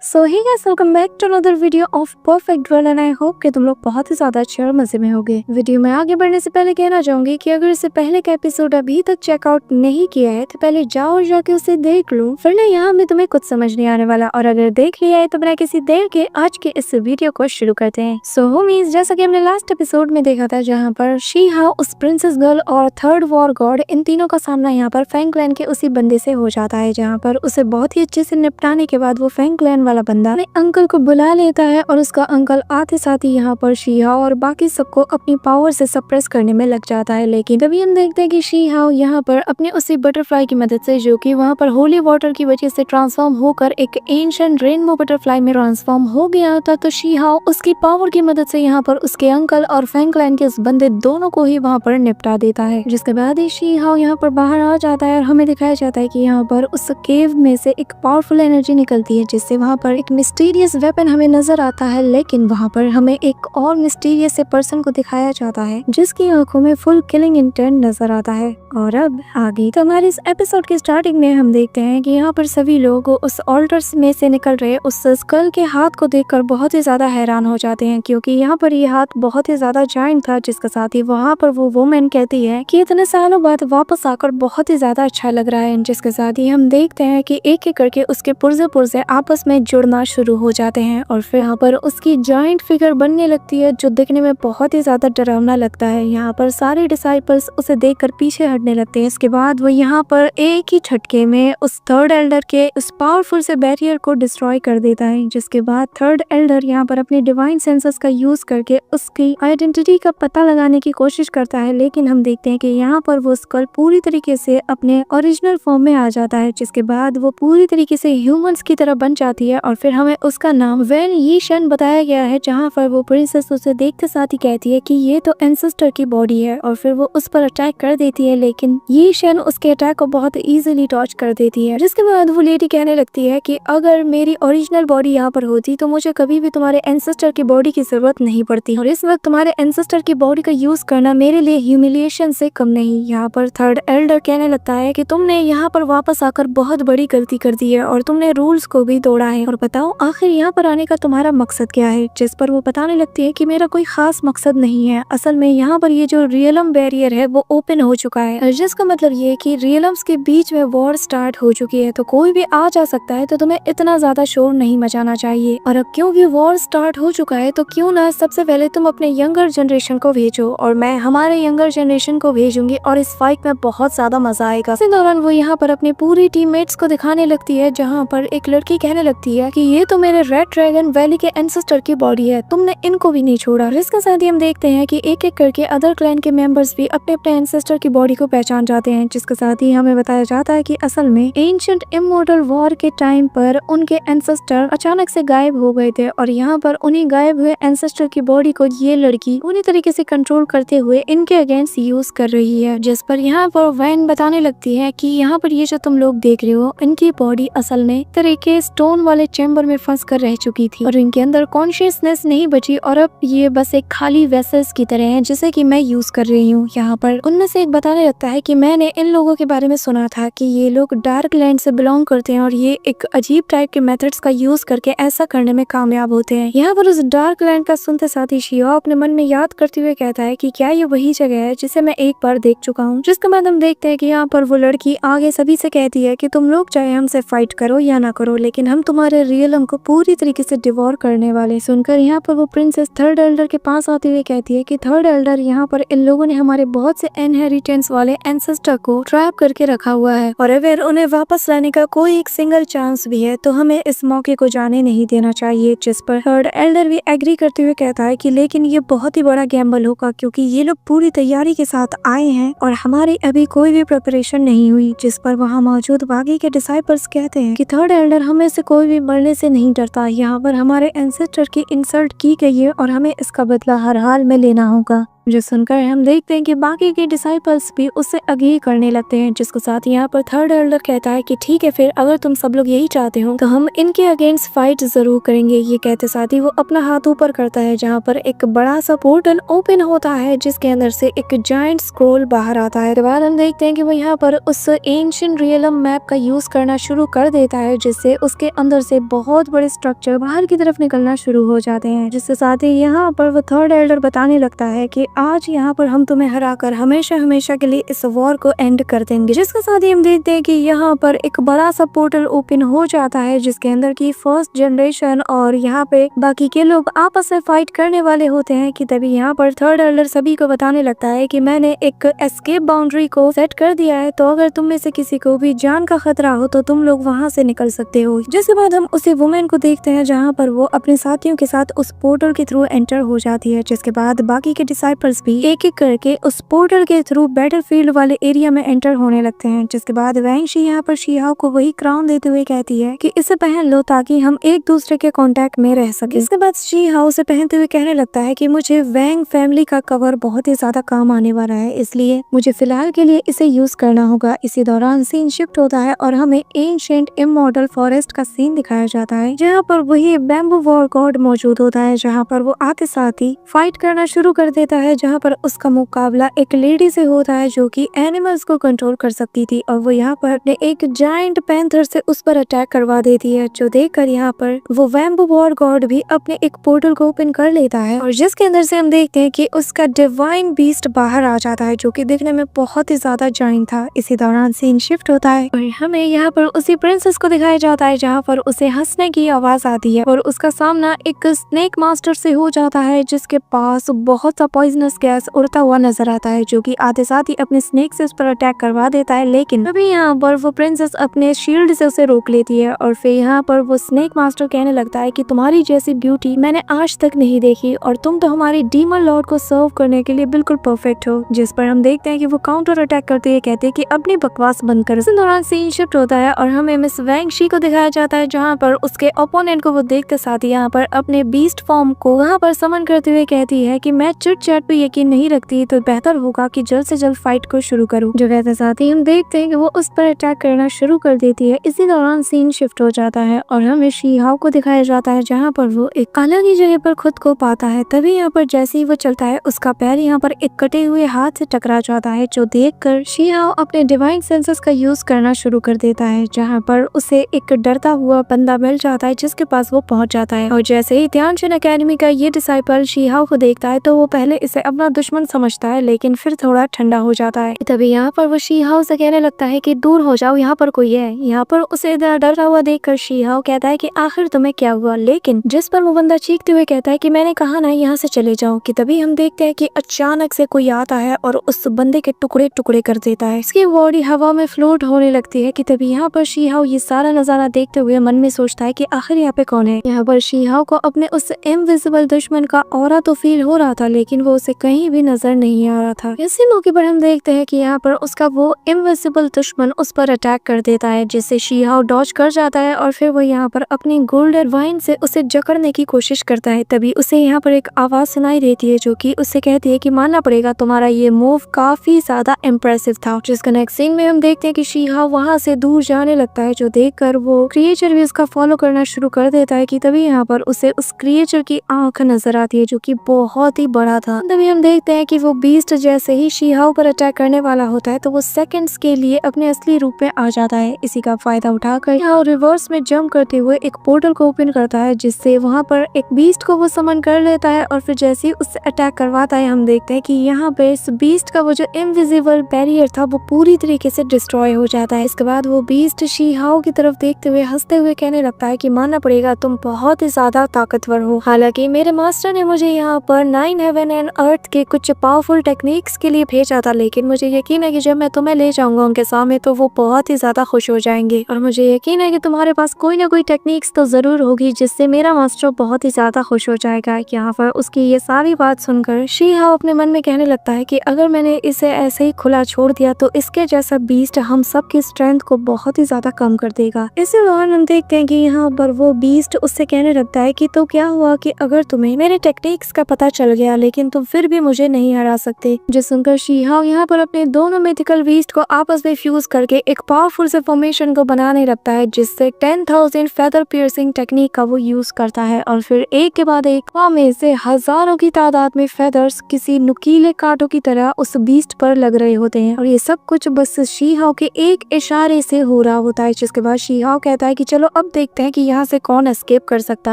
So hey guys, welcome back to another video of perfect world and I hope कि तुम लोग बहुत ही ज्यादा अच्छे और मजे में होगे। वीडियो में आगे बढ़ने से पहले कहना चाहूंगी कि अगर इससे पहले का एपिसोड अभी तक चेकआउट नहीं किया है तो पहले जाओ और जाके उसे देख लो, वरना यहाँ में तुम्हें कुछ समझ नहीं आने वाला। और अगर देख लिया है तो बिना किसी देर के आज के इस वीडियो को शुरू करते हैं। सो होमीज, जैसा कि हमने लास्ट एपिसोड में देखा था जहाँ पर शी हाओ, उस प्रिंसेस गर्ल और थर्ड वॉर गॉड, इन तीनों का सामना यहाँ पर फैंग क्लैन के उसी बंदे से हो जाता है, जहाँ पर उसे बहुत ही अच्छे से निपटाने के बाद वो फैंग क्लैन वाला बंदा अपने अंकल को बुला लेता है और उसका अंकल आते साथ ही यहाँ पर शी हाओ और बाकी सबको अपनी पावर से सप्रेस करने में लग जाता है। लेकिन तभी हम देखते हैं कि शी हाओ यहाँ पर अपने उसी बटरफ्लाई की मदद से, जो कि वहाँ पर होली वाटर की वजह से ट्रांसफॉर्म होकर एक एंशिएंट रेनबो बटरफ्लाई में ट्रांसफॉर्म हो गया था, तो शी हाओ उसकी पावर की मदद से यहाँ पर उसके अंकल और फैंग क्लैन के उस बंदे दोनों को ही वहाँ पर निपटा देता है। जिसके बाद ही शी हाओ यहाँ पर बाहर आ जाता है और हमें दिखाया जाता है कि यहाँ पर उस केव में से एक पावरफुल एनर्जी निकलती है, जिससे वहाँ पर एक मिस्टीरियस वेपन हमें नजर आता है। लेकिन वहाँ पर हमें एक और मिस्टीरियस से पर्सन को दिखाया जाता है जिसकी आंखों में फुल किलिंग इंटेंट नजर आता है। और अब आगे तो हमारे इस एपिसोड के स्टार्टिंग में हम देखते हैं कि यहाँ पर सभी लोग उस ऑल्टर्स में से निकल रहे उस स्कल के हाथ को देखकर बहुत ही ज्यादा हैरान हो जाते हैं, क्योंकि यहाँ पर ये हाथ बहुत ही ज्यादा जायंट था। जिसके साथ ही वहाँ पर वो वुमेन कहती है कि इतने सालों बाद वापस आकर बहुत ही ज्यादा अच्छा लग रहा है। जिसके साथ ही हम देखते हैं कि एक एक करके उसके पुर्जे आपस में जुड़ना शुरू हो जाते हैं और फिर यहाँ पर उसकी जायंट फिगर बनने लगती है, जो दिखने में बहुत ही ज्यादा डरावना लगता है। यहाँ पर सारे डिसाइपल्स उसे देखकर पीछे हटने लगते हैं। इसके बाद वो यहाँ पर एक ही झटके में उस थर्ड एल्डर के उस पावरफुल से बैरियर को डिस्ट्रॉय कर देता है। जिसके बाद थर्ड एल्डर यहाँ पर अपने डिवाइन सेंसेस का यूज करके उसकी आइडेंटिटी का पता लगाने की कोशिश करता है। लेकिन हम देखते हैं कि यहाँ पर वो स्कल पूरी तरीके से अपने ओरिजिनल फॉर्म में आ जाता है, जिसके बाद वो पूरी तरीके से ह्यूमंस की तरह बन जाती है। और फिर हमें उसका नाम वैन यी शन बताया गया है, जहाँ पर वो प्रिंसेस उसे देखते साथ ही कहती है कि ये तो एंसेस्टर की बॉडी है, और फिर वो उस पर अटैक कर देती है। लेकिन यी शन उसके अटैक को बहुत इजीली डॉज कर देती है। जिसके बाद वो लेडी कहने लगती है कि अगर मेरी ओरिजिनल बॉडी यहाँ पर होती तो मुझे कभी भी तुम्हारे एंसेस्टर की बॉडी की जरूरत नहीं पड़ती, और इस वक्त तुम्हारे एंसेस्टर की बॉडी का यूज करना मेरे लिए ह्यूमिलिएशन से कम नहीं। यहाँ पर थर्ड एल्डर कहने लगता है कि तुमने यहाँ पर वापस आकर बहुत बड़ी गलती कर दी है और तुमने रूल्स को भी तोड़ा है, और बताओ आखिर यहाँ पर आने का तुम्हारा मकसद क्या है। जिस पर वो बताने लगती है कि मेरा कोई खास मकसद नहीं है, असल में यहाँ पर ये जो रियलम बैरियर है वो ओपन हो चुका है, जिसका मतलब ये है कि रियलम्स के बीच में वॉर स्टार्ट हो चुकी है, तो कोई भी आ जा सकता है, तो तुम्हें इतना ज्यादा शोर नहीं मचाना चाहिए। और अब क्योंकि वॉर स्टार्ट हो चुका है तो क्यों ना सबसे पहले तुम अपने यंगर जनरेशन को भेजो और मैं हमारे यंगर जनरेशन को भेजूंगी और इस फाइट में बहुत ज्यादा मजा आएगा। इसी दौरान वो यहाँ पर अपनी पूरी टीममेट्स को दिखाने लगती है, जहाँ पर एक लड़की कहने लगती है कि ये तो मेरे रेड ड्रैगन वैली के एंसेस्टर की बॉडी है, तुमने इनको भी नहीं छोड़ा। इसके साथ ही हम देखते हैं कि एक एक करके अदर क्लैन के मेंबर्स भी अपने अपने एंसेस्टर की बॉडी को पहचान जाते हैं। जिसके साथ ही हमें बताया जाता है कि असल में एंशिएंट इमॉर्टल वॉर के टाइम पर उनके एंसेस्टर अचानक से गायब हो गए थे, और यहाँ पर उन्हीं गायब हुए एंसेस्टर की बॉडी को ये लड़की पूरी तरीके से कंट्रोल करते हुए इनके अगेंस्ट यूज कर रही है। जिस पर यहाँ पर वैन बताने लगती है कि यहाँ पर ये जो तुम लोग देख रहे हो, इनकी बॉडी असल में तरीके स्टोन वाले चैम्बर में फंस कर रह चुकी थी और इनके अंदर कॉन्शियसनेस नहीं बची, और अब ये बस एक खाली वेसल्स की तरह है जिसे कि मैं यूज कर रही हूँ। यहाँ पर उनमें से एक बताने लगता है कि मैंने इन लोगों के बारे में सुना था कि ये लोग डार्क लैंड से बिलोंग करते हैं और ये एक अजीब टाइप के मेथड्स का यूज करके ऐसा करने में कामयाब होते हैं। यहाँ पर उस डार्क लैंड का सुनते साथ ही शी हाओ अपने मन में याद करते हुए कहता है कि क्या ये वही जगह है जिसे मैं एक बार देख चुका हूँ। जिसके बाद हम देखते हैं कि यहाँ पर वो लड़की आगे सभी से कहती है कि तुम लोग चाहे हमसे फाइट करो या ना करो, लेकिन हम तुम्हारे रियलम को पूरी तरीके से डिवोर करने वाले। सुनकर यहाँ पर वो प्रिंसेस थर्ड एल्डर के पास आते हुए कहती है कि थर्ड एल्डर, यहाँ पर इन लोगों ने हमारे बहुत से इनहेरिटेंस वाले एंसेस्टर को ट्रैप करके रखा हुआ है, और अगर उन्हें वापस लाने का कोई एक सिंगल चांस भी है तो हमें इस मौके को जाने नहीं देना चाहिए। जिस पर थर्ड एल्डर भी एग्री करते हुए कहता है कि लेकिन ये बहुत ही बड़ा गैम्बल होगा, क्योंकि ये लोग पूरी तैयारी के साथ आए हैं और हमारी अभी कोई भी प्रिपरेशन नहीं हुई। जिस पर वहाँ मौजूद बाकी के डिसाइपल्स कहते हैं कि थर्ड एल्डर, हमें से कोई भी मरने से नहीं डरता, यहाँ पर हमारे एंसेस्टर की इंसल्ट की गई है और हमें इसका बदला हर हाल में लेना होगा। जो सुनकर हम देखते हैं कि बाकी के डिसाइपल्स भी उससे अग्री करने लगते हैं, जिसके साथ यहाँ पर थर्ड एल्डर कहता है कि ठीक है फिर अगर तुम सब लोग यही चाहते हो तो हम इनके अगेंस्ट फाइट जरूर करेंगे। ये कहते साथ ही वो अपना हाथ ऊपर करता है जहाँ पर एक बड़ा सा पोर्टल ओपन होता है जिसके अंदर से एक जायंट स्क्रोल बाहर आता है। बाद हम देखते हैं कि वो यहाँ पर उस एंशिएंट रियलम मैप का यूज करना शुरू कर देता है जिससे उसके अंदर से बहुत बड़े स्ट्रक्चर बाहर की तरफ निकलना शुरू हो जाते हैं। जिसके साथ ही यहाँ पर वो थर्ड एल्डर बताने लगता है कि आज यहाँ पर हम तुम्हें हराकर हमेशा हमेशा के लिए इस वॉर को एंड कर देंगे। जिसके साथ ही हम देखते हैं कि यहाँ पर एक बड़ा सा पोर्टल ओपन हो जाता है जिसके अंदर की फर्स्ट जनरेशन और यहाँ पे बाकी के लोग आपस में फाइट करने वाले होते हैं कि तभी यहाँ पर थर्ड एल्डर सभी को बताने लगता है कि मैंने एक एस्केप बाउंड्री को सेट कर दिया है, तो अगर तुम में से किसी को भी जान का खतरा हो तो तुम लोग वहाँ से निकल सकते हो। जिसके बाद हम उसी वुमेन को देखते हैं जहाँ पर वो अपने साथियों के साथ उस पोर्टल के थ्रू एंटर हो जाती है। जिसके बाद बाकी के डिसाइपल्स भी एक एक करके उस पोर्टल के थ्रू बैटलफील्ड वाले एरिया में एंटर होने लगते हैं। जिसके बाद वैंग शी यहाँ पर शीहाओ को वही क्राउन देते हुए कहती है कि इसे पहन लो ताकि हम एक दूसरे के कांटेक्ट में रह सके। इसके बाद शीहाओ उसे पहनते हुए कहने लगता है कि मुझे वैंग फैमिली का कवर बहुत ही ज्यादा काम आने वाला है, इसलिए मुझे फिलहाल के लिए इसे यूज करना होगा। इसी दौरान सीन शिफ्ट होता है और हमें एंशिएंट इमॉर्टल फॉरेस्ट का सीन दिखाया जाता है जहाँ पर वही बैम्बू वॉर गॉड मौजूद होता है, जहाँ पर वो आते साथ ही फाइट करना शुरू कर देता है, जहाँ पर उसका मुकाबला एक लेडी से होता है जो कि एनिमल्स को कंट्रोल कर सकती थी और वो यहाँ पर अपने एक जायंट पैंथर से उस पर अटैक करवा देती है, जो देखकर यहाँ पर वो बैम्बू वॉर गॉड भी अपने एक पोर्टल को ओपन कर लेता है और जिसके अंदर से हम देखते हैं कि उसका डिवाइन बीस्ट बाहर आ जाता है जो कि देखने में बहुत ही ज्यादा जायंट था। इसी दौरान सीन शिफ्ट होता है और हमें यहाँ पर उसी प्रिंसेस को दिखाया जाता है जहाँ पर उसे हंसने की आवाज आती है और उसका सामना एक स्नेक मास्टर से हो जाता है जिसके पास बहुत सा पॉइजनस गैस उड़ता हुआ नजर आता है, जो कि आते साथ ही अपने स्नेक से उस पर अटैक करवा देता है। लेकिन अभी यहाँ पर वो प्रिंसेस अपने शील्ड से उसे रोक लेती है और फिर यहाँ पर वो स्नेक मास्टर कहने लगता है कि तुम्हारी जैसी ब्यूटी मैंने आज तक नहीं देखी और तुम तो हमारे डीमन लॉर्ड को सर्व करने के लिए बिल्कुल परफेक्ट हो। जिस पर हम देखते हैं कि वो काउंटर अटैक करते हुए कहते हैं कि अपनी बकवास बंद कर। इस दौरान सीन शिफ्ट होता है और हमें मिस वैंग शी को दिखाया जाता है जहाँ पर उसके ओपोनेंट को वो देखते साथ ही यहाँ पर अपने बीस्ट फॉर्म को वहाँ पर समन करते हुए कहती है कि मैं चिट चैट पे यकीन नहीं रखती तो बेहतर होगा कि जल्द से जल्द फाइट को शुरू करूं। जो कहते साथ ही हम देखते हैं कि वो उस पर अटैक करना शुरू कर देती है। इसी दौरान सीन शिफ्ट हो जाता है और हमें शीहाओ को दिखाया जाता है जहाँ पर वो एक अलग ही जगह पर खुद को पाता है। तभी यहाँ पर जैसे ही वो चलता है उसका पैर यहाँ पर एक कटे हुए हाथ से टकरा जाता है, जो देखकर शीहाओ अपने डिवाइन सेंसेस का यूज करना शुरू कर देता है, जहाँ पर उसे एक डरता हुआ बंदा मिल जाता है जिसके पास वो पहुंच जाता है। और जैसे ही ध्यानचंद एकेडमी का ये डिसाइपल शीहाओ को देखता है तो वो पहले इसे अपना दुश्मन समझता है लेकिन फिर थोड़ा ठंडा हो जाता है। तभी यहाँ पर वो शीहाओ से कहने लगता है कि दूर हो जाओ, यहाँ पर कोई है। यहाँ पर उसे डरता हुआ देखकर शीहाओ कहता है कि आखिर तुम्हें क्या हुआ, लेकिन जिस पर वो बंदा चीखते हुए कहता है कि मैंने कहा ना यहाँ से चले जाओ, कि तभी हम देखते हैं कि अचानक से कोई आता है और उस बंदे के टुकड़े टुकड़े कर देता है। इसकी बॉडी हवा में फ्लोट होने लगती है कि तभी यहाँ पर शीहाओ ये सारा नजारा देखते हुए मन में सोचता है कि आखिर यहाँ पे कौन है। यहाँ पर शीहाओ को अपने उस इनविजिबल दुश्मन का ऑरा तो फील हो रहा था लेकिन वो उसे कहीं भी नजर नहीं आ रहा था। इसी मौके पर हम देखते हैं कि यहाँ पर उसका वो इनविजिबल दुश्मन उस पर अटैक कर देता है जिससे शीहाओ डॉज कर जाता है और फिर वो यहाँ पर अपनी गोल्डन वाइन से उसे जकड़ने की कोशिश करता है। तभी उसे यहाँ पर एक आवाज सुनाई देती है जो कि उससे कहती है कि मानना पड़ेगा तुम्हारा ये मूव काफी ज्यादा इम्प्रेसिव था। जिसका नेक्स्ट सीन में हम देखते हैं कि शीहाओ वहाँ से दूर जाने लगता है, जो देखकर वो क्रिएचर भी उसका फॉलो करना शुरू कर देता है कि तभी यहाँ पर उसे उस क्रिएचर की आंख नजर आती है जो कि बहुत ही बड़ा था। तभी हम देखते हैं कि वो बीस्ट जैसे ही शीहाओ पर अटैक करने वाला होता है तो वो सेकंड्स के लिए अपने असली रूप में आ जाता है। इसी का फायदा उठाकर यहाँ रिवर्स में जंप करते हुए एक पोर्टल को ओपन करता है जिससे वहाँ पर एक बीस्ट को वो समन कर लेता है और फिर जैसे ही उससे अटैक करवाता है हम देखते हैं कि यहाँ पे इस बीस्ट का वो जो इनविजिबल बैरियर था वो पूरी तरीके से डिस्ट्रॉय हो जाता है। इसके बाद वो बीस्ट शीहाओ की तरफ देखते हुए हंसते हुए कहने लगता है कि मानना पड़ेगा तुम बहुत ही ज्यादा ताकतवर हो। हालांकि मेरे मास्टर ने मुझे यहाँ पर 9 हेवन एंड अर्थ के कुछ पावरफुल टेक्निक्स के लिए भेजा था, लेकिन मुझे यकीन है कि जब मैं तुम्हें ले जाऊंगा उनके सामने तो वो बहुत ही ज्यादा खुश हो जाएंगे और मुझे यकीन है कि तुम्हारे पास कोई ना कोई टेक्निक्स तो जरूर होगी जिससे मेरा मास्टर बहुत ही ज्यादा खुश हो जाएगा। यहाँ पर उसकी ये सारी बात सुनकर शीहाओ अपने मन में कहने लगता है कि अगर मैंने इसे ऐसे ही खुला छोड़ दिया तो इसके जैसा बीस्ट हम सबकी स्ट्रेंथ को बहुत ही ज्यादा कम कर देगा। इसी दौरान हम देखते हैं कि यहाँ पर वो बीस्ट उससे कहने लगता है कि तो क्या हुआ कि अगर तुम्हें मेरे टेक्निक्स का पता चल गया लेकिन तुम फिर फिर भी मुझे नहीं हरा सकते। जो सुनकर शी-हाओ यहाँ पर अपने दोनों मिथिकल बीस्ट को आपस में फ्यूज करके एक पावरफुल से फॉर्मेशन को बनाने लगता है, जिससे 10,000 फेदर पियर्सिंग टेक्निक का वो यूज करता है। और फिर एक के बाद एक में से हजारों की तादाद में फेदर्स किसी नुकीले कांटों की तरह उस बीस्ट पर लग रहे होते हैं। और ये सब कुछ बस शी-हाओ के एक इशारे से हो रहा होता है। जिसके बाद शी-हाओ कहता है कि चलो अब देखते हैं कि यहाँ से कौन एस्केप कर सकता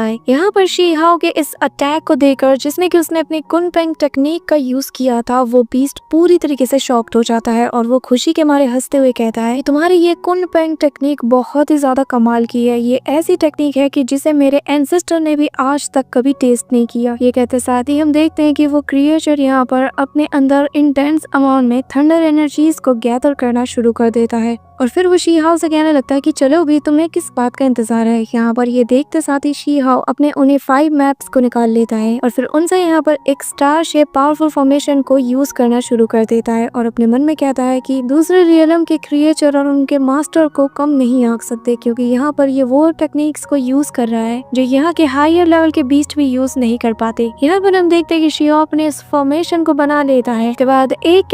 है। यहाँ पर शी-हाओ के इस अटैक को देखकर, जिसमें कि उसने अपनी कुन-पेंग टेक्निक का यूज किया था, वो बीस्ट पूरी तरीके से शॉक्ड हो जाता है और वो खुशी के मारे हंसते हुए कहता है, तुम्हारी ये कुन-पेंग टेक्निक बहुत ही ज्यादा कमाल की है। ये ऐसी टेक्निक है कि जिसे मेरे एंसेस्टर ने भी आज तक कभी टेस्ट नहीं किया। ये कहते साथ ही हम देखते हैं कि वो क्रिएचर यहाँ पर अपने अंदर इंटेंस अमाउंट में थंडर एनर्जीज को गैदर करना शुरू कर देता है। और फिर वो शी-हाओ से कहने लगता है कि चलो भी, तुम्हें किस बात का इंतजार है। यहाँ पर ये देखते साथ ही शी-हाओ अपने उन्हें 5 मैप्स को निकाल लेता है और फिर उनसे यहाँ पर एक स्टार शेप पावरफुल फॉर्मेशन को यूज करना शुरू कर देता है और अपने मन में कहता है कि दूसरे रियलम के क्रिएचर और उनके मास्टर को कम नहीं आंक सकते, क्योंकि यहाँ पर ये वो टेक्निक्स को यूज कर रहा है जो यहाँ के हायर लेवल के बीस्ट भी यूज नहीं कर पाते। यहाँ पर हम देखते हैं कि शी-हाओ अपने इस फॉर्मेशन को बना लेता है। उसके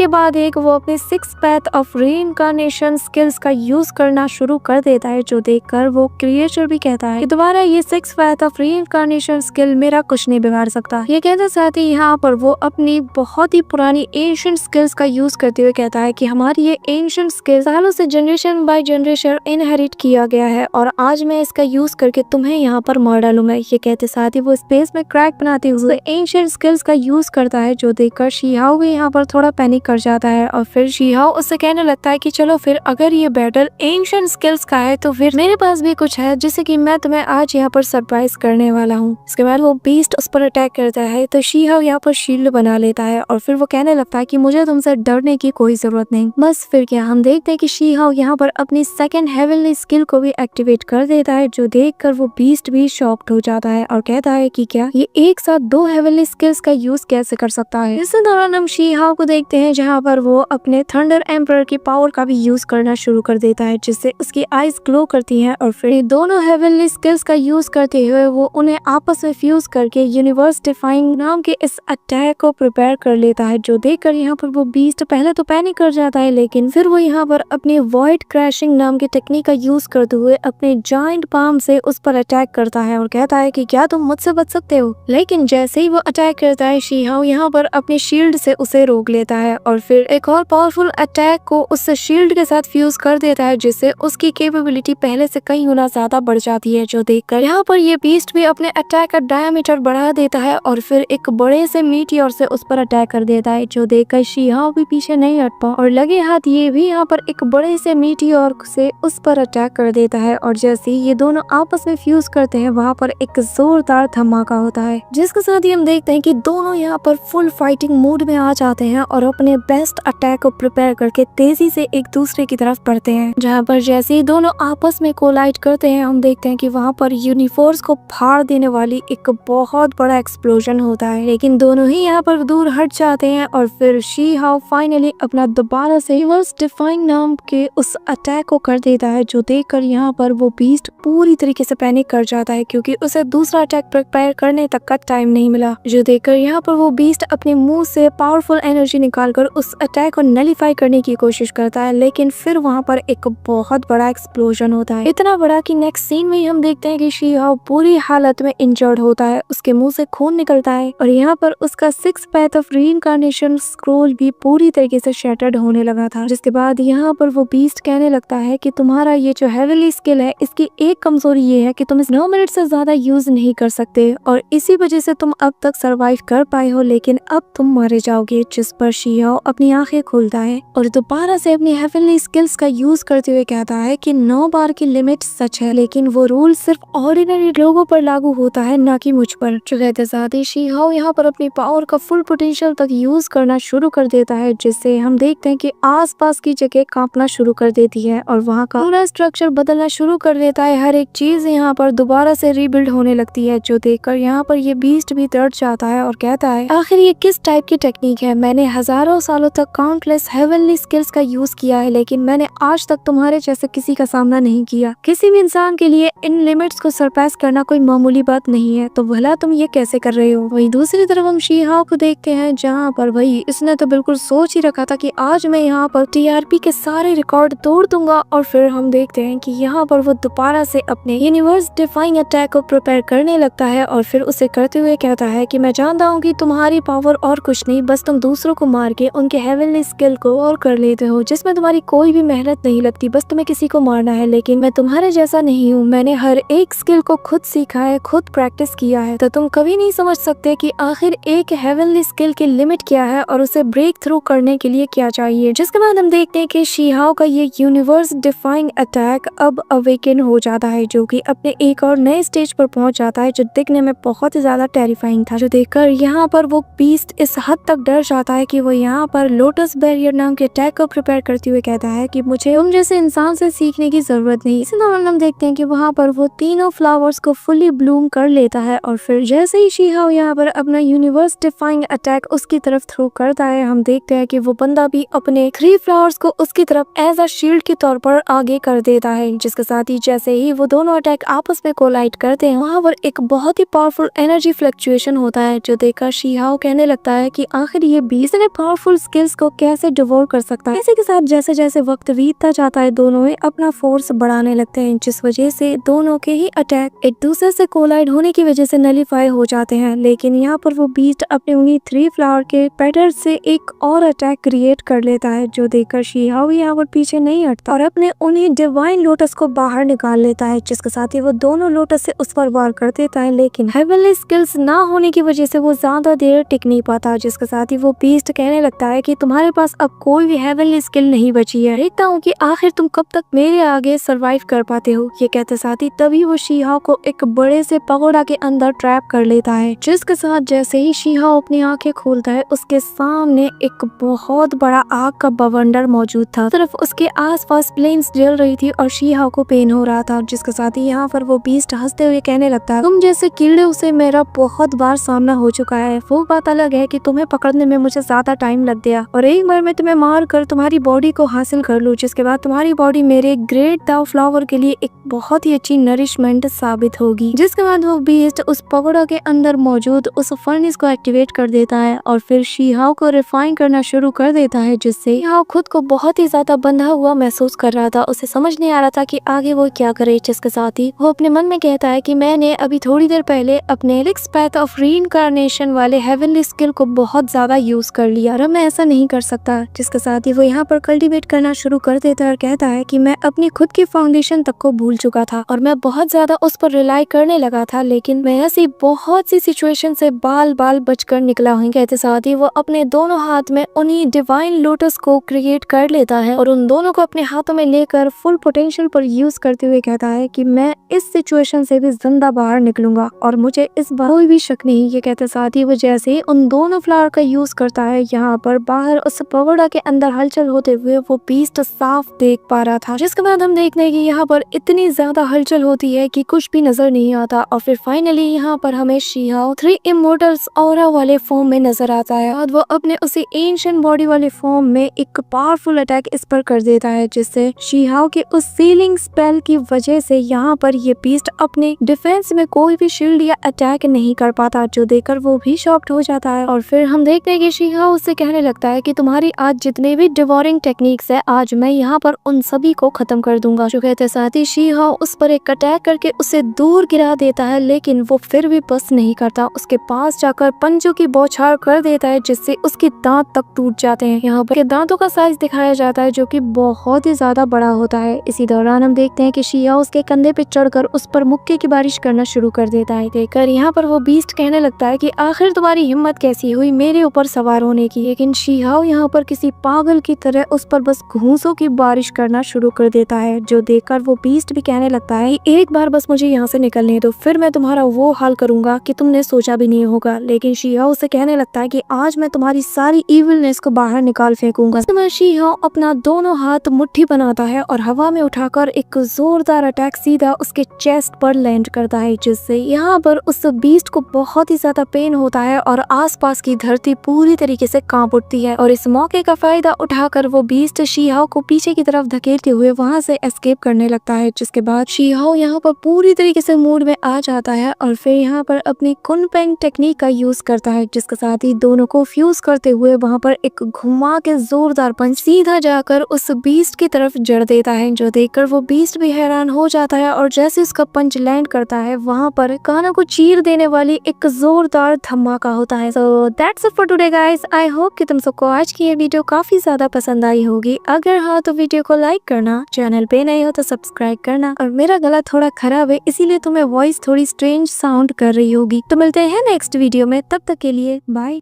बाद एक वो अपने 6 पैथ ऑफ रीइंकार्नेशन स्किल्स का यूज करना शुरू कर देता है, जो देखकर वो क्रिएचर भी कहता है कि दोबारा ये 6 पैथ ऑफ रीइंकार्नेशन स्किल मेरा कुछ नहीं बिगाड़ सकता। ये कहते साथ ही यहाँ पर वो अपनी बहुत ही पुरानी एंशिएंट स्किल्स का यूज करते हुए कहता है कि हमारी ये एंशिएंट स्किल सालों से जनरेशन बाय जनरेशन इनहेरिट किया गया है और आज मैं इसका यूज करके तुम्हें यहाँ पर मार डालूंगा। ये कहते साथ ही वो स्पेस में क्रैक बनाते हुए एंशिएंट स्किल्स का यूज करता है, जो देखकर शी-हाओ भी यहाँ पर थोड़ा पैनिक कर जाता है। और फिर शी-हाओ उससे कहने लगता है कि चलो फिर, अगर ये बैटल एंशिएंट स्किल्स का है तो फिर मेरे पास भी कुछ है जिससे कि मैं तुम्हें आज यहाँ पर सरप्राइज करने वाला हूँ। इसके बाद वो बीस्ट उस पर अटैक करता है तो शी-हाओ यहाँ पर शील्ड बना लेता है और फिर वो कहने लगता है कि मुझे तुमसे डरने की कोई जरूरत नहीं। बस फिर क्या, हम देखते हैं कि शी-हाओ यहाँ पर अपनी सेकंड हेवनली स्किल को भी एक्टिवेट कर देता है, जो देखकर वो बीस्ट भी शॉक्ड हो जाता है और कहता है कि क्या ये एक साथ 2 हेवनली स्किल्स का यूज कैसे कर सकता है। इस दौरान हम शी-हाओ को देखते हैं जहाँ पर वो अपने थंडर एम्परर की पावर का भी यूज करना शुरू कर देता है, जिससे उसकी आईज ग्लो करती हैं और फिर दोनों हेवनली स्किल्स का यूज करते हुए वो उन्हें आपस में फ्यूज करके यूनिवर्स डिफाइंग नाम के इस अटैक को प्रिपेयर कर लेता है, जो देखकर यहाँ पर वो बीस्ट पहले तो पैनिक कर जाता है, लेकिन फिर वो यहाँ पर अपने वॉइड क्रैशिंग नाम के टेक्निक का यूज करते हुए अपने जायंट पाम से उस पर अटैक करता है और कहता है कि क्या तुम मुझसे बच सकते हो। लेकिन जैसे ही वो अटैक करता है, शी-हाओ यहाँ पर अपनी शील्ड से उसे रोक लेता है और फिर एक और पावरफुल अटैक को उस शील्ड के साथ फ्यूज कर देता है, जिससे उसकी कैपेबिलिटी पहले से कई गुना ज्यादा बढ़ जाती है, जो देखकर यहाँ पर ये बीस्ट भी अपने अटैक का डायमीटर बढ़ा देता है और फिर एक बड़े से मीटियोर से उस पर अटैक कर देता है, जो देखकर शी-हाओ भी पीछे नहीं हटता और लगे हाथ ये भी यहाँ पर एक बड़े से मीटियोर से उस पर अटैक कर देता है। और जैसे ही ये दोनों आपस में फ्यूज करते हैं, वहाँ पर एक जोरदार धमाका होता है, जिसके साथ ही हम देखते हैं कि दोनों यहाँ पर फुल फाइटिंग मूड में आ जाते हैं और अपने बेस्ट अटैक को प्रिपेयर करके तेजी से एक दूसरे की तरफ बढ़ते हैं। जहाँ पर जैसे ही दोनों आपस में कोलाइड करते हैं, हम देखते हैं कि वहाँ पर यूनिवर्स को फाड़ देने वाली एक बहुत बड़ा एक्सप्लोजन होता है, लेकिन दोनों ही यहाँ पर दूर हट जाते हैं और फिर शी-हाओ फाइनली अपना दोबारा से यूनिवर्स डिफाइंग नाम के उस अटैक को कर देता है, जो देखकर यहाँ पर वो बीस्ट पूरी तरीके से पैनिक कर जाता है, क्योंकि उसे दूसरा अटैक प्रिपेयर करने तक का टाइम नहीं मिला। जो देखकर यहाँ पर वो बीस्ट अपने मुंह से पावरफुल एनर्जी निकालकर उस अटैक को नलीफाई करने की कोशिश करता है, लेकिन फिर वहाँ पर एक बहुत बड़ा एक्सप्लोजन होता है, इतना बड़ा कि नेक्स्ट सीन में हम देखते हैं कि शी-हाओ पूरी हालत में इंजर्ड होता है, उसके मुंह से खून निकलता है और यहाँ पर उसका 6 पैथ ऑफ रीइंकार्नेशन स्क्रोल भी पूरी तरीके से शैटर्ड होने लगा था। जिसके बाद यहाँ पर वो बीस्ट कहने लगता है कि तुम्हारा ये जो हेवनली स्किल है, इसकी एक कमजोरी ये है कि तुम इस 9 मिनट से ज्यादा यूज नहीं कर सकते और इसी वजह से तुम अब तक सरवाइव कर पाए हो, लेकिन अब तुम मारे जाओगे। जिस पर शी-हाओ अपनी आंखें खोलता है और दोबारा से अपनी हेवनली स्किल्स का यूज करते हुए कहता है कि 9 बार की लिमिट सच है, लेकिन वो रूल सिर्फ ऑर्डिनरी लोगों पर लागू होता है, ना कि मुझ पर। जो कहते साथ ही शी-हाओ यहाँ पर अपनी पावर का फुल पोटेंशियल तक यूज करना शुरू कर देता है, जिससे हम देखते हैं कि आसपास की जगह कांपना शुरू कर देती है और वहाँ का पूरा स्ट्रक्चर बदलना शुरू कर देता है। हर एक चीज यहाँ पर दोबारा से रीबिल्ड होने लगती है, जो देखकर यहाँ पर ये बीस्ट भी डर जाता है और कहता है आखिर ये किस टाइप की टेक्निक है। मैंने हजारों सालों तक काउंटलेस हेवनली स्किल्स का यूज किया है, लेकिन मैंने आज तक तुम्हारे जैसे किसी का सामना नहीं किया। किसी भी इंसान के लिए इन लिमिट्स को सरपास करना कोई मामूली बात नहीं है, तो भला तुम ये कैसे कर रहे हो। वहीं दूसरी तरफ हम शी-हाओ को देखते हैं, जहाँ पर वही इसने तो बिल्कुल सोच ही रखा था कि आज मैं यहाँ पर टीआरपी के सारे रिकॉर्ड तोड़ दूंगा। और फिर हम देखते हैं कि यहाँ पर वो दोबारा से अपने यूनिवर्स डिफाइंग अटैक को प्रिपेयर करने लगता है और फिर उसे करते हुए कहता है कि मैं जानता हूँ कि तुम्हारी पावर और कुछ नहीं, बस तुम दूसरों को मार के उनके हेवनली स्किल को और कर लेते हो, जिसमें तुम्हारी कोई भी मेहनत नहीं लगती, बस तुम्हें किसी को मारना है। लेकिन मैं तुम्हारे जैसा नहीं हूँ, मैंने हर एक स्किल को खुद सीखा है, खुद प्रैक्टिस किया है, तो तुम कभी नहीं समझ सकते कि आखिर एक हेवनली स्किल की लिमिट क्या है और उसे ब्रेक थ्रू करने के लिए क्या चाहिए। जिसके बाद हम देखते हैं कि शी-हाओ का ये यूनिवर्स डिफाइंग अटैक अब अवेकन हो जाता है, जो कि अपने एक और नए स्टेज पर पहुंच जाता है, जो दिखने में बहुत ही ज्यादा टेरिफाइंग था। जो देखकर यहाँ पर वो बीस्ट इस हद तक डर जाता है कि वो यहाँ पर लोटस बैरियर नाम के अटैक को प्रिपेयर करते हुए कहता है कि मुझे तुम जैसे इंसान से सीखने की जरूरत नहीं। इसी दौरान हम देखते हैं कि वहाँ पर वो तीनों फ्लावर्स को फुली ब्लूम कर लेता है और फिर जैसे ही शी-हाओ यहाँ पर अपना यूनिवर्स डिफाइंग अटैक उसकी तरफ थ्रो करता है, हम देखते हैं कि वो बंदा भी अपने 3 फ्लावर्स को उसकी तरफ एज अ शील्ड के तौर पर आगे कर देता है। जिसके साथ ही जैसे ही वो दोनों अटैक आपस में कोलाइड करते हैं, वहाँ पर एक बहुत ही पावरफुल एनर्जी फ्लक्चुएशन होता है, जो देखकर शी-हाओ कहने लगता है कि आखिर ये बीस्ट ने पावरफुल स्किल्स को कैसे डिवोर कर सकता है। इसी के साथ जैसे जैसे वक्त बीतता जाता है, दोनों ही अपना फोर्स बढ़ाने लगते हैं, जिस वजह से दोनों के ही अटैक एक दूसरे से कोलाइड होने की वजह से नलीफाई हो जाते हैं। लेकिन यहाँ पर वो बीस्ट अपने उन्हीं 3 फ्लावर के पैटर्न से एक और अटैक क्रिएट कर लेता है, जो देखकर शी-हाओ यहाँ पर पीछे नहीं हटता और अपने उन्हीं डिवाइन लोटस को बाहर निकाल लेता है। जिसके साथ ही वो दोनों लोटस से उस पर वार कर देता है, लेकिन हेवनली स्किल्स ना होने की वजह से वो ज्यादा देर टिक नहीं पाता। जिसके साथ ही वो बीस्ट कहने लगता है कि तुम्हारे पास अब कोई भी हेवनली स्किल नहीं बची है, देखता हूँ कि आखिर तुम कब तक मेरे आगे सरवाइव कर पाते हो। ये कहते साथ ही तभी वो शी-हाओ को एक बड़े से पगोड़ा के अंदर ट्रैप कर लेता है। जिसके साथ जैसे ही शी-हाओ अपनी आंखें खोलता है, उसके सामने एक बहुत बड़ा आग का बवंडर मौजूद था। सिर्फ उसके आसपास फ्लेम्स जल रही थी और शी-हाओ को पेन हो रहा था। जिसके साथ ही यहाँ पर वो बीस्ट हंसते हुए कहने लगता है, तुम जैसे कीड़े से मेरा बहुत बार सामना हो चुका है। वो बात अलग है कि तुम्हें पकड़ने में मुझे ज्यादा टाइम लग गया और एक बार मैं तुम्हें मार कर तुम्हारी बॉडी को हासिल कर लूं, जिसके बाद तुम्हारी बॉडी मेरे ग्रेट दाव फ्लावर के लिए एक बहुत ही अच्छी नरिशमेंट साबित होगी। जिसके बाद वो बीस्ट उस पगोड़ा के अंदर मौजूद उस फर्नेस को एक्टिवेट कर देता है और फिर शी-हाओ को रिफाइन करना शुरू कर देता है, जिससे शी-हाओ खुद को बहुत ही ज्यादा बंधा हुआ महसूस कर रहा था। उसे समझ नहीं आ रहा था कि आगे वो क्या करे। जिसके साथ ही वो अपने मन में कहता है कि मैंने अभी थोड़ी देर पहले अपने एलिक्स पैथ ऑफ रीइंकार्नेशन वाले हेवनली स्किल को बहुत ज्यादा यूज कर लिया और मैं ऐसा नहीं कर सकता। जिसके साथ ही वो यहाँ पर कल्टीवेट करना शुरू कर देता है और कहता है कि मैं अपनी खुद की फाउंडेशन तक को भूल चुका था और मैं बहुत ज्यादा उस पर रिलाई करने लगा था, लेकिन मैं ऐसी बहुत सी सिचुएशन से बाल बाल बचकर निकला हूँ। कहते साथ ही वो अपने दोनों हाथ में उन्हीं डिवाइन लोटस को क्रिएट कर लेता है और उन दोनों को अपने हाथों में लेकर फुल पोटेंशियल पर यूज करते हुए कहता है कि मैं इस सिचुएशन से भी जिंदा बाहर निकलूंगा और मुझे इस बात कोई भी शक नहीं। ये कहते साथ ही वो जैसे ही उन दोनों फ्लावर का यूज करता है, यहाँ पर बाहर उस पगोड़ा के अंदर हलचल होते हुए वो बीस्ट साफ देख पा रहा था। जिसके बाद हम देखते हैं कि यहाँ पर इतनी ज्यादा हलचल होती है कि कुछ भी नजर नहीं आता और फिर फाइनली यहाँ पर हमें शी-हाओ 3 इमोर्टल्स ऑरा वाले फॉर्म में नजर आता है और वो अपने उसी एंशिएंट बॉडी वाले फॉर्म में एक पावरफुल अटैक इस पर कर देता है, जिससे शी-हाओ के उस सीलिंग स्पेल की वजह से यहाँ पर ये बीस्ट अपने डिफेंस में कोई भी शील्ड या अटैक नहीं कर पाता, जो देखकर वो भी शॉक्ड हो जाता है। और फिर हम देखते हैं कि शी-हाओ उससे कहने लगता है कि तुम्हारी आज जितने भी डिवोरिंग टेक्निक्स है, आज मैं यहाँ पर उन सभी को खत्म कर दूंगा। जो कहते साथ ही शी-हाओ उस पर एक अटैक करके उसे दूर गिरा देता है, लेकिन वो फिर भी बस नहीं करता, उसके पास जाकर पंजों की बौछार कर देता है, जिससे उसके दांत तक टूट जाते हैं। यहाँ पर दांतों का साइज दिखाया जाता है जो कि बहुत ही ज्यादा बड़ा होता है। इसी दौरान हम देखते हैं कि शी-हाओ उसके कंधे पे चढ़कर उस पर मुक्के की बारिश करना शुरू कर देता है। देखकर यहाँ पर वो बीस्ट कहने लगता है कि आखिर तुम्हारी हिम्मत कैसी हुई मेरे ऊपर सवार होने की। लेकिन शी-हाओ यहाँ पर किसी पागल की तरह उस पर बस घूंसों की बारिश करना शुरू कर देता है, जो देखकर वो बीस्ट भी कहने लगता है एक बार बस मुझे यहाँ से निकलने दो, फिर मैं तुम्हारा वो हाल करूंगा कि तुमने सोचा भी नहीं होगा। लेकिन शी-हाओ उसे कहने लगता है कि आज मैं तुम्हारी सारी इविलनेस को बाहर निकाल फेंकूंगा। शी-हाओ अपना दोनों हाथ मुट्ठी बनाता है और हवा में उठाकर एक जोरदार अटैक सीधा उसके चेस्ट पर लैंड करता है, जिससे यहाँ पर उस बीस्ट को बहुत ही ज्यादा पेन होता है और आसपास की धरती पूरी तरीके से कांप उठती है। और इस मौके का फायदा उठाकर वो बीस्ट शी-हाओ को पीछे की तरफ धकेलते हुए वहाँ से एस्केप करने लगता है, जिसके बाद शीहाओ यहाँ पर पूरी तरीके से मूड में आ जाता है और फिर यहाँ पर अपनी कुनपेंग टेक्निक का यूज करता है, जिसके साथ ही दोनों को फ्यूज करते हुए वहाँ पर एक घुमा के जोरदार पंच सीधा जाकर उस बीस्ट की तरफ जड़ देता है, जो देखकर वो बीस्ट भी हैरान हो जाता है। और जैसे उसका पंच लैंड करता है वहाँ पर कानों को चीर देने वाली एक जोरदार धमाका होता है। So that's it for today guys. I hope कि तुम सबको आज की ये वीडियो काफी ज्यादा पसंद आई होगी। अगर हाँ तो वीडियो को लाइक करना, चैनल पे नए हो तो सब्सक्राइब करना। और मेरा गला थोड़ा खराब है इसीलिए तुम्हें वॉइस थोड़ी स्ट्रेंज साउंड कर रही होगी। तो मिलते हैं नेक्स्ट वीडियो में, तब तक के लिए बाय।